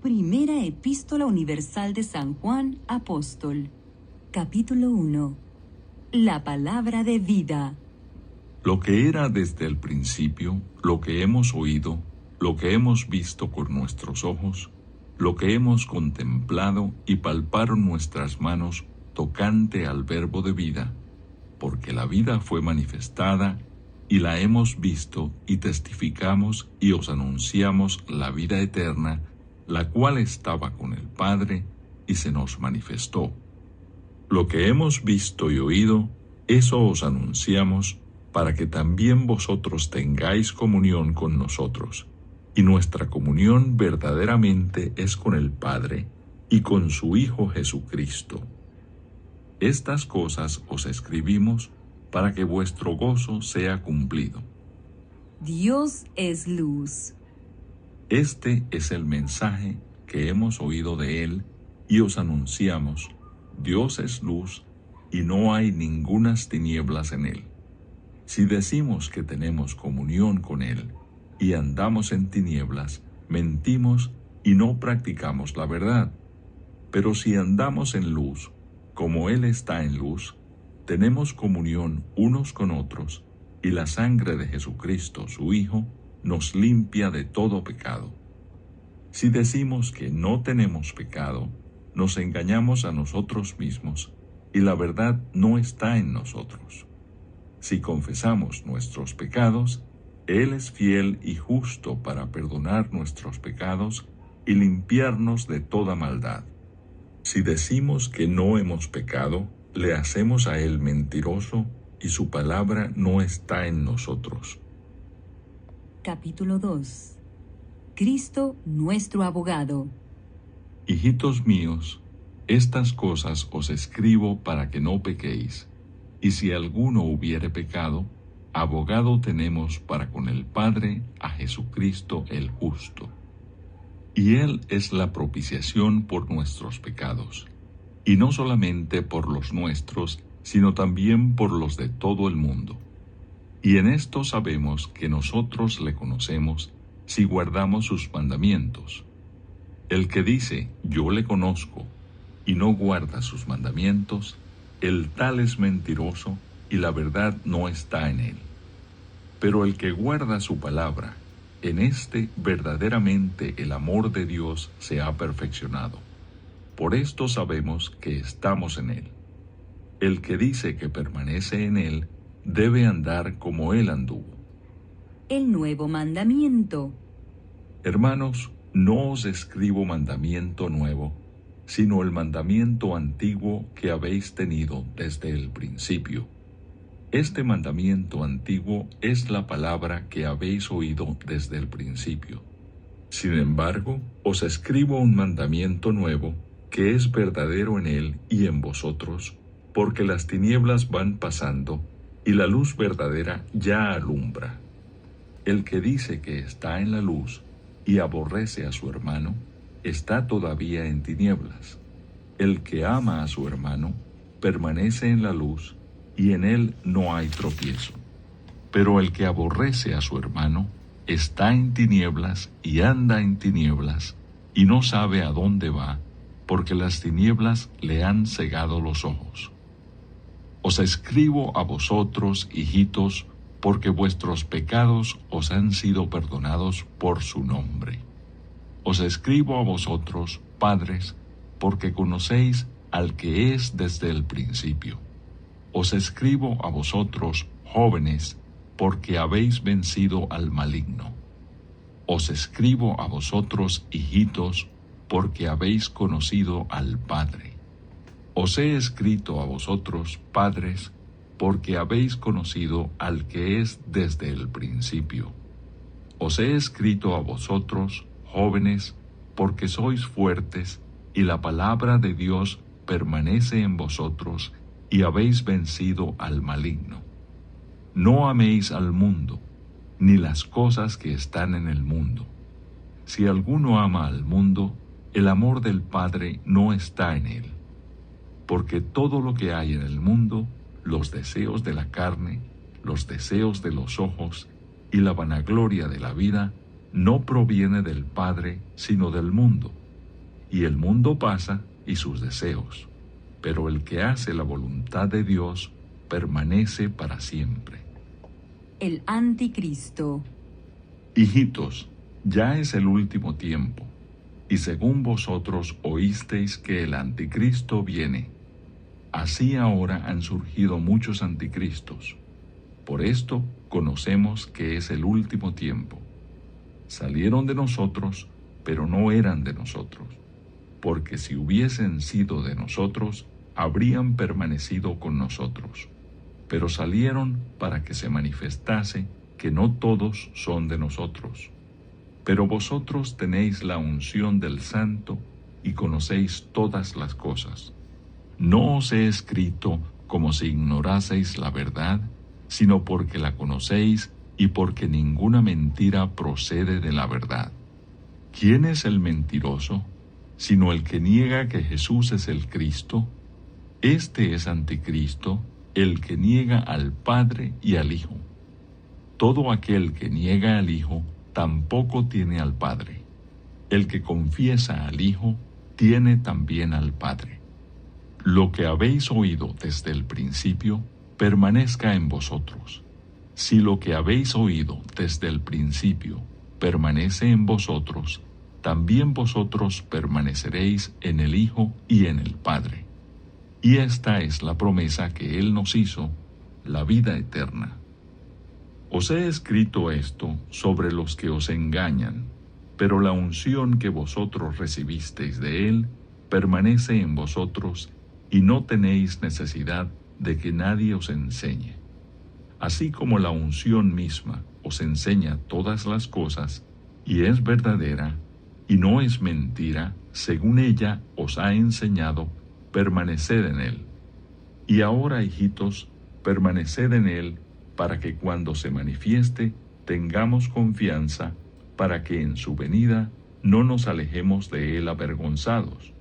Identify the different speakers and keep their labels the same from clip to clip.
Speaker 1: Primera Epístola Universal de San Juan, Apóstol. Capítulo 1. La palabra de vida.
Speaker 2: Lo que era desde el principio, lo que hemos oído, lo que hemos visto con nuestros ojos, lo que hemos contemplado y palparon nuestras manos tocante al Verbo de vida, porque la vida fue manifestada y la hemos visto y testificamos y os anunciamos la vida eterna, la cual estaba con el Padre y se nos manifestó. Lo que hemos visto y oído, eso os anunciamos, para que también vosotros tengáis comunión con nosotros. Y nuestra comunión verdaderamente es con el Padre y con su Hijo Jesucristo. Estas cosas os escribimos para que vuestro gozo sea cumplido.
Speaker 1: Dios es luz.
Speaker 2: Este es el mensaje que hemos oído de Él y os anunciamos: Dios es luz y no hay ningunas tinieblas en Él. Si decimos que tenemos comunión con Él y andamos en tinieblas, mentimos y no practicamos la verdad. Pero si andamos en luz, como Él está en luz, tenemos comunión unos con otros, y la sangre de Jesucristo, su Hijo, nos limpia de todo pecado. Si decimos que no tenemos pecado, nos engañamos a nosotros mismos, y la verdad no está en nosotros. Si confesamos nuestros pecados, Él es fiel y justo para perdonar nuestros pecados y limpiarnos de toda maldad. Si decimos que no hemos pecado, le hacemos a Él mentiroso y su palabra no está en nosotros.
Speaker 1: Capítulo 2. Cristo nuestro abogado.
Speaker 2: Hijitos míos, estas cosas os escribo para que no pequéis. Y si alguno hubiere pecado, abogado tenemos para con el Padre a Jesucristo el justo. Y Él es la propiciación por nuestros pecados, y no solamente por los nuestros, sino también por los de todo el mundo. Y en esto sabemos que nosotros le conocemos si guardamos sus mandamientos. El que dice, yo le conozco, y no guarda sus mandamientos, el tal es mentiroso, y la verdad no está en él. Pero el que guarda su palabra, en éste verdaderamente el amor de Dios se ha perfeccionado. Por esto sabemos que estamos en él. El que dice que permanece en él, debe andar como él anduvo.
Speaker 1: El nuevo mandamiento.
Speaker 2: Hermanos, no os escribo mandamiento nuevo, sino el mandamiento antiguo que habéis tenido desde el principio. Este mandamiento antiguo es la palabra que habéis oído desde el principio. Sin embargo, os escribo un mandamiento nuevo, que es verdadero en él y en vosotros, porque las tinieblas van pasando, y la luz verdadera ya alumbra. El que dice que está en la luz, y aborrece a su hermano, está todavía en tinieblas. El que ama a su hermano permanece en la luz, y en él no hay tropiezo. Pero el que aborrece a su hermano está en tinieblas y anda en tinieblas, y no sabe a dónde va, porque las tinieblas le han cegado los ojos. Os escribo a vosotros, hijitos, porque vuestros pecados os han sido perdonados por su nombre. Os escribo a vosotros, padres, porque conocéis al que es desde el principio. Os escribo a vosotros, jóvenes, porque habéis vencido al maligno. Os escribo a vosotros, hijitos, porque habéis conocido al Padre. Os he escrito a vosotros, padres, porque habéis conocido al que es desde el principio. Os he escrito a vosotros, jóvenes, porque sois fuertes, y la palabra de Dios permanece en vosotros, y habéis vencido al maligno. No améis al mundo, ni las cosas que están en el mundo. Si alguno ama al mundo, el amor del Padre no está en él. Porque todo lo que hay en el mundo, los deseos de la carne, los deseos de los ojos y la vanagloria de la vida, no proviene del Padre, sino del mundo. y el mundo pasa y sus deseos, pero el que hace la voluntad de Dios permanece para siempre.
Speaker 1: El Anticristo.
Speaker 2: Hijitos, ya es el último tiempo, y según vosotros oísteis que el Anticristo viene, así ahora han surgido muchos anticristos. Por esto conocemos que es el último tiempo. Salieron de nosotros, pero no eran de nosotros, porque si hubiesen sido de nosotros, habrían permanecido con nosotros. Pero salieron para que se manifestase que no todos son de nosotros. Pero vosotros tenéis la unción del Santo y conocéis todas las cosas. No os he escrito como si ignoraseis la verdad, sino porque la conocéis y porque ninguna mentira procede de la verdad. ¿Quién es el mentiroso, sino el que niega que Jesús es el Cristo? Este es Anticristo, el que niega al Padre y al Hijo. Todo aquel que niega al Hijo tampoco tiene al Padre. El que confiesa al Hijo tiene también al Padre. Lo que habéis oído desde el principio permanezca en vosotros. Si lo que habéis oído desde el principio permanece en vosotros, también vosotros permaneceréis en el Hijo y en el Padre. Y esta es la promesa que Él nos hizo, la vida eterna. Os he escrito esto sobre los que os engañan, pero la unción que vosotros recibisteis de Él permanece en vosotros y no tenéis necesidad de que nadie os enseñe. Así como la unción misma os enseña todas las cosas, y es verdadera, y no es mentira, según ella os ha enseñado, permaneced en Él. Y ahora, hijitos, permaneced en Él, para que cuando se manifieste tengamos confianza, para que en su venida no nos alejemos de Él avergonzados.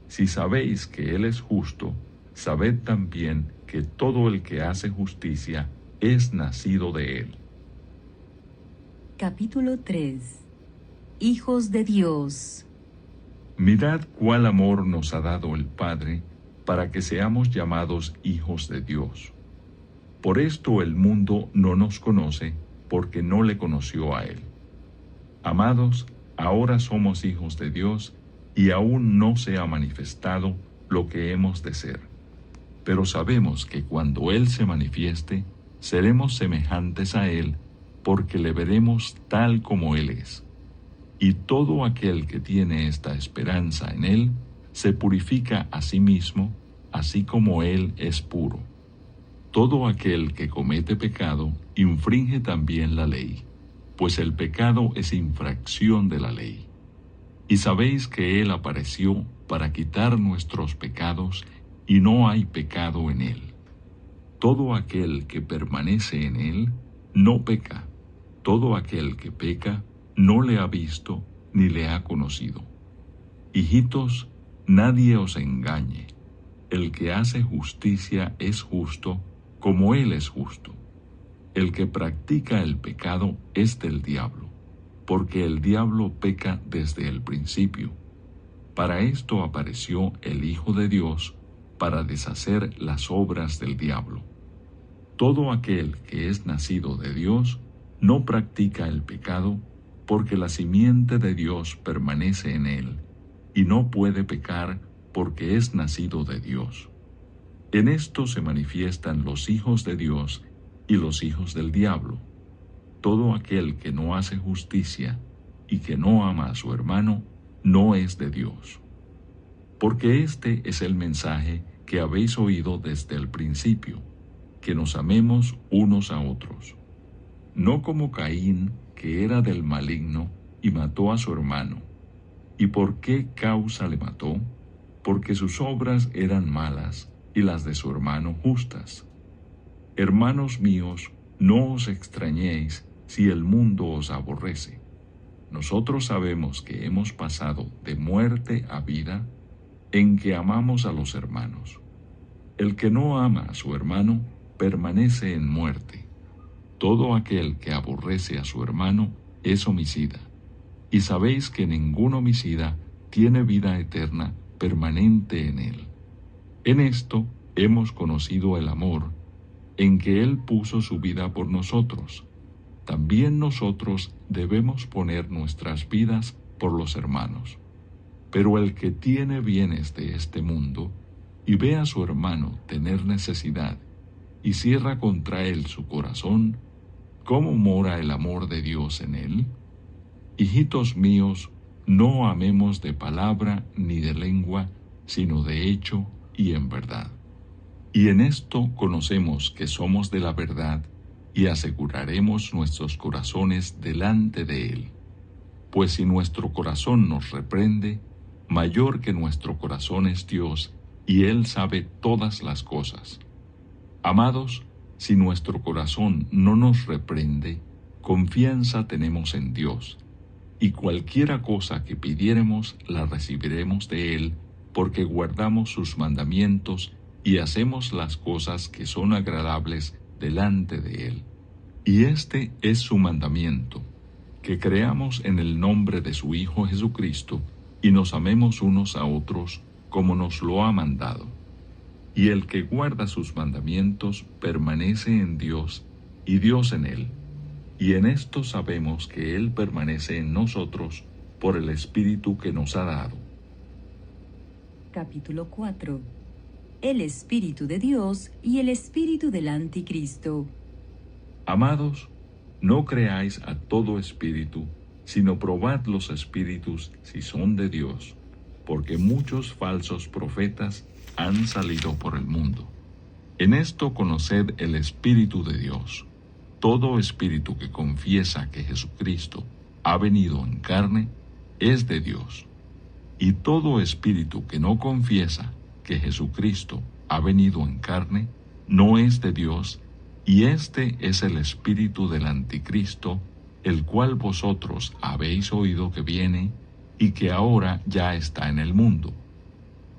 Speaker 2: Si sabéis que Él es justo, sabed también que todo el que hace justicia es nacido de Él.
Speaker 1: Capítulo 3. Hijos de Dios.
Speaker 2: Mirad cuál amor nos ha dado el Padre, para que seamos llamados hijos de Dios. Por esto el mundo no nos conoce, porque no le conoció a Él. Amados, ahora somos hijos de Dios, y aún no se ha manifestado lo que hemos de ser. Pero sabemos que cuando Él se manifieste, seremos semejantes a Él, porque le veremos tal como Él es. Y todo aquel que tiene esta esperanza en Él, se purifica a sí mismo, así como Él es puro. Todo aquel que comete pecado, infringe también la ley, pues el pecado es infracción de la ley. Y sabéis que Él apareció para quitar nuestros pecados, y no hay pecado en Él. Todo aquel que permanece en Él, no peca. Todo aquel que peca, no le ha visto ni le ha conocido. Hijitos, nadie os engañe. El que hace justicia es justo, como Él es justo. El que practica el pecado es del diablo, porque el diablo peca desde el principio. Para esto apareció el Hijo de Dios, para deshacer las obras del diablo. Todo aquel que es nacido de Dios no practica el pecado, porque la simiente de Dios permanece en él, y no puede pecar porque es nacido de Dios. En esto se manifiestan los hijos de Dios y los hijos del diablo. Todo aquel que no hace justicia y que no ama a su hermano, no es de Dios. Porque este es el mensaje que habéis oído desde el principio, que nos amemos unos a otros. No como Caín, que era del maligno y mató a su hermano. ¿Y por qué causa le mató? Porque sus obras eran malas y las de su hermano justas. Hermanos míos, no os extrañéis si el mundo os aborrece. Nosotros sabemos que hemos pasado de muerte a vida, en que amamos a los hermanos. El que no ama a su hermano permanece en muerte. Todo aquel que aborrece a su hermano es homicida, y sabéis que ningún homicida tiene vida eterna permanente en Él. En esto hemos conocido el amor, en que Él puso su vida por nosotros. También nosotros debemos poner nuestras vidas por los hermanos. Pero el que tiene bienes de este mundo, y ve a su hermano tener necesidad, y cierra contra él su corazón, ¿cómo mora el amor de Dios en él? Hijitos míos, no amemos de palabra ni de lengua, sino de hecho y en verdad. Y en esto conocemos que somos de la verdad, y aseguraremos nuestros corazones delante de Él. Pues si nuestro corazón nos reprende, mayor que nuestro corazón es Dios, y Él sabe todas las cosas. Amados, si nuestro corazón no nos reprende, confianza tenemos en Dios, y cualquiera cosa que pidiéremos la recibiremos de Él, porque guardamos sus mandamientos y hacemos las cosas que son agradables delante de Él. Y este es su mandamiento, que creamos en el nombre de su Hijo Jesucristo, y nos amemos unos a otros como nos lo ha mandado. Y el que guarda sus mandamientos permanece en Dios, y Dios en él. Y en esto sabemos que Él permanece en nosotros por el Espíritu que nos ha dado.
Speaker 1: Capítulo 4. El Espíritu de Dios y el Espíritu del Anticristo.
Speaker 2: Amados, no creáis a todo espíritu, sino probad los espíritus si son de Dios, porque muchos falsos profetas han salido por el mundo. En esto conoced el Espíritu de Dios. Todo espíritu que confiesa que Jesucristo ha venido en carne es de Dios. Y todo espíritu que no confiesa que Jesucristo ha venido en carne no es de Dios, y este es el espíritu del Anticristo, el cual vosotros habéis oído que viene y que ahora ya está en el mundo.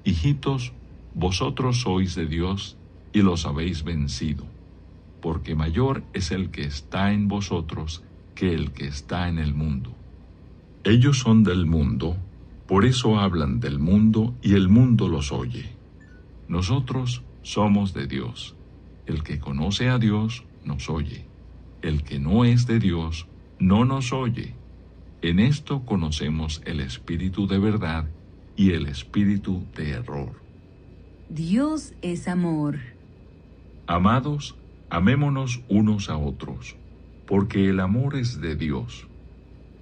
Speaker 2: Hijitos, vosotros sois de Dios y los habéis vencido, porque mayor es el que está en vosotros que el que está en el mundo. Ellos son del mundo, por eso hablan del mundo y el mundo los oye. Nosotros somos de Dios. El que conoce a Dios nos oye. El que no es de Dios no nos oye. En esto conocemos el espíritu de verdad y el espíritu de error.
Speaker 1: Dios es amor.
Speaker 2: Amados, amémonos unos a otros, porque el amor es de Dios.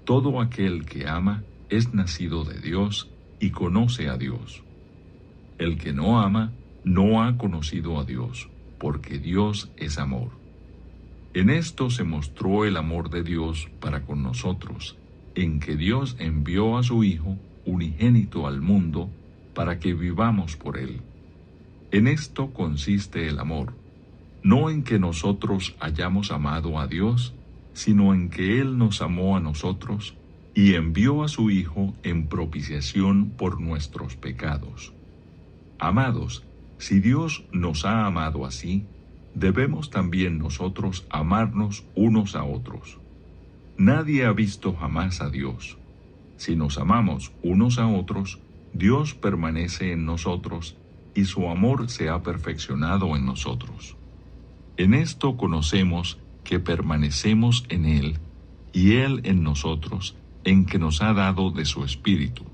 Speaker 2: Todo aquel que ama es nacido de Dios y conoce a Dios. El que no ama no ha conocido a Dios, porque Dios es amor. En esto se mostró el amor de Dios para con nosotros, en que Dios envió a su Hijo unigénito al mundo para que vivamos por él. En esto consiste el amor, no en que nosotros hayamos amado a Dios, sino en que Él nos amó a nosotros y envió a su Hijo en propiciación por nuestros pecados. Amados, si Dios nos ha amado así, debemos también nosotros amarnos unos a otros. Nadie ha visto jamás a Dios. Si nos amamos unos a otros, Dios permanece en nosotros y su amor se ha perfeccionado en nosotros. En esto conocemos que permanecemos en Él y Él en nosotros, en que nos ha dado de su Espíritu.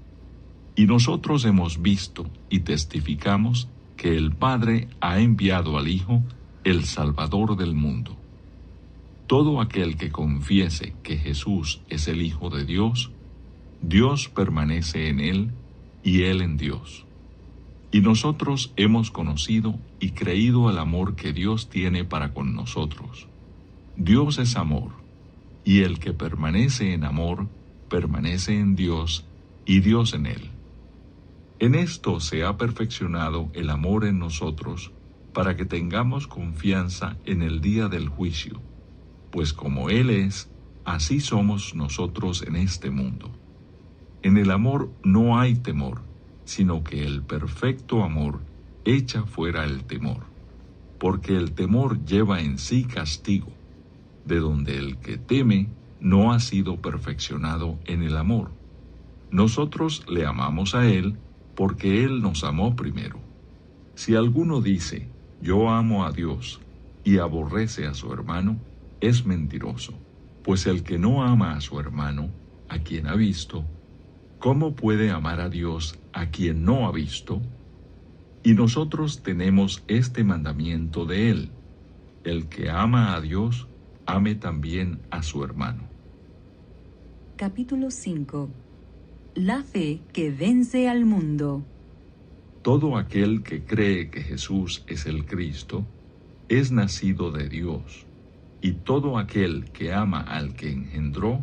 Speaker 2: Y nosotros hemos visto y testificamos que el Padre ha enviado al Hijo, el Salvador del mundo. Todo aquel que confiese que Jesús es el Hijo de Dios, Dios permanece en Él y Él en Dios. Y nosotros hemos conocido y creído el amor que Dios tiene para con nosotros. Dios es amor, y el que permanece en amor, permanece en Dios, y Dios en él. En esto se ha perfeccionado el amor en nosotros, para que tengamos confianza en el día del juicio, pues como Él es, así somos nosotros en este mundo. En el amor no hay temor, sino que el perfecto amor echa fuera el temor, porque el temor lleva en sí castigo, de donde el que teme no ha sido perfeccionado en el amor. Nosotros le amamos a Él porque Él nos amó primero. Si alguno dice, yo amo a Dios, y aborrece a su hermano, es mentiroso. Pues el que no ama a su hermano, a quien ha visto, ¿cómo puede amar a Dios a quien no ha visto? Y nosotros tenemos este mandamiento de Él: el que ama a Dios, ame también a su hermano.
Speaker 1: Capítulo 5. La fe que vence al mundo.
Speaker 2: Todo aquel que cree que Jesús es el Cristo, es nacido de Dios, y todo aquel que ama al que engendró,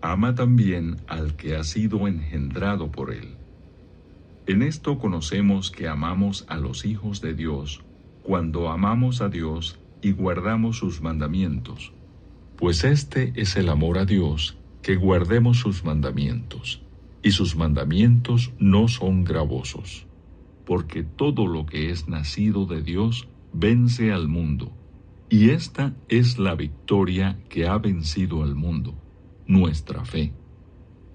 Speaker 2: ama también al que ha sido engendrado por él. En esto conocemos que amamos a los hijos de Dios, cuando amamos a Dios y guardamos sus mandamientos. Pues este es el amor a Dios, que guardemos sus mandamientos, y sus mandamientos no son gravosos, porque todo lo que es nacido de Dios vence al mundo, y esta es la victoria que ha vencido al mundo, nuestra fe.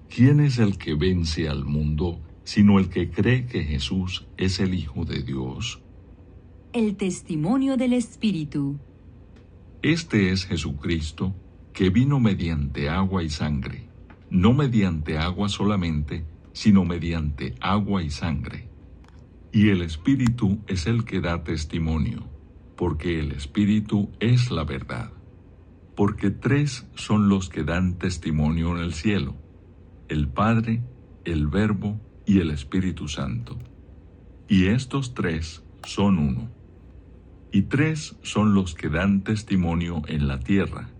Speaker 2: ¿Quién es el que vence al mundo, sino el que cree que Jesús es el Hijo de Dios?
Speaker 1: El testimonio del Espíritu.
Speaker 2: Este es Jesucristo, que vino mediante agua y sangre, no mediante agua solamente, sino mediante agua y sangre. Y el Espíritu es el que da testimonio, porque el Espíritu es la verdad. Porque 3 son los que dan testimonio en el cielo: el Padre, el Verbo y el Espíritu Santo. Y estos 3 son uno. Y 3 son los que dan testimonio en la tierra: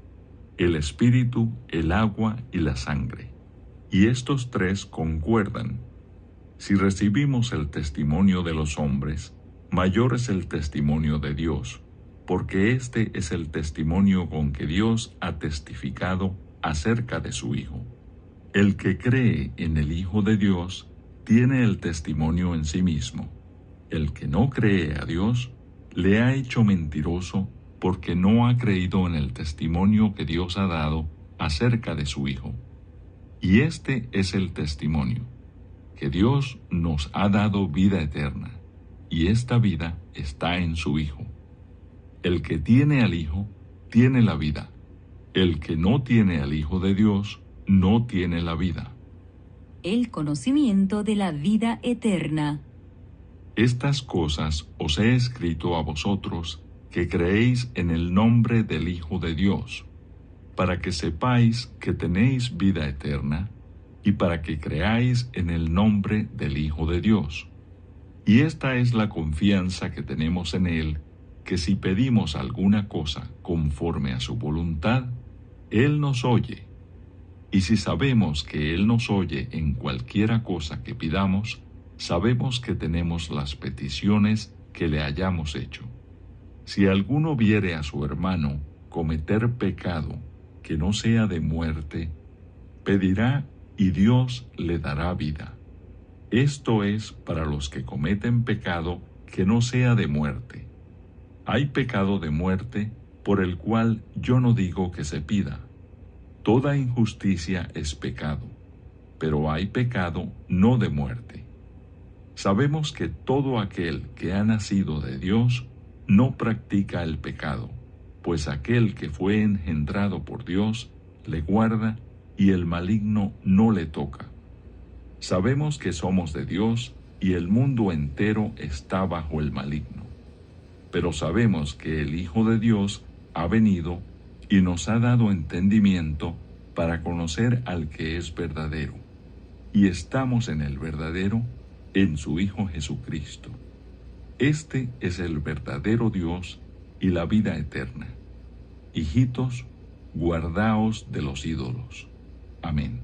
Speaker 2: el Espíritu, el agua y la sangre. Y estos 3 concuerdan. Si recibimos el testimonio de los hombres, mayor es el testimonio de Dios, porque este es el testimonio con que Dios ha testificado acerca de su Hijo. El que cree en el Hijo de Dios tiene el testimonio en sí mismo. El que no cree a Dios le ha hecho mentiroso, porque no ha creído en el testimonio que Dios ha dado acerca de su Hijo. Y este es el testimonio: que Dios nos ha dado vida eterna, y esta vida está en su Hijo. El que tiene al Hijo, tiene la vida. El que no tiene al Hijo de Dios, no tiene la vida.
Speaker 1: El conocimiento de la vida eterna.
Speaker 2: Estas cosas os he escrito a vosotros, que creéis en el nombre del Hijo de Dios, para que sepáis que tenéis vida eterna, y para que creáis en el nombre del Hijo de Dios. Y esta es la confianza que tenemos en Él, que si pedimos alguna cosa conforme a su voluntad, Él nos oye. Y si sabemos que Él nos oye en cualquiera cosa que pidamos, sabemos que tenemos las peticiones que le hayamos hecho. Si alguno viere a su hermano cometer pecado que no sea de muerte, pedirá y Dios le dará vida. Esto es para los que cometen pecado que no sea de muerte. Hay pecado de muerte por el cual yo no digo que se pida. Toda injusticia es pecado, pero hay pecado no de muerte. Sabemos que todo aquel que ha nacido de Dios no practica el pecado, pues aquel que fue engendrado por Dios le guarda y el maligno no le toca. Sabemos que somos de Dios y el mundo entero está bajo el maligno. Pero sabemos que el Hijo de Dios ha venido y nos ha dado entendimiento para conocer al que es verdadero. Y estamos en el verdadero, en su Hijo Jesucristo. Este es el verdadero Dios y la vida eterna. Hijitos, guardaos de los ídolos. Amén.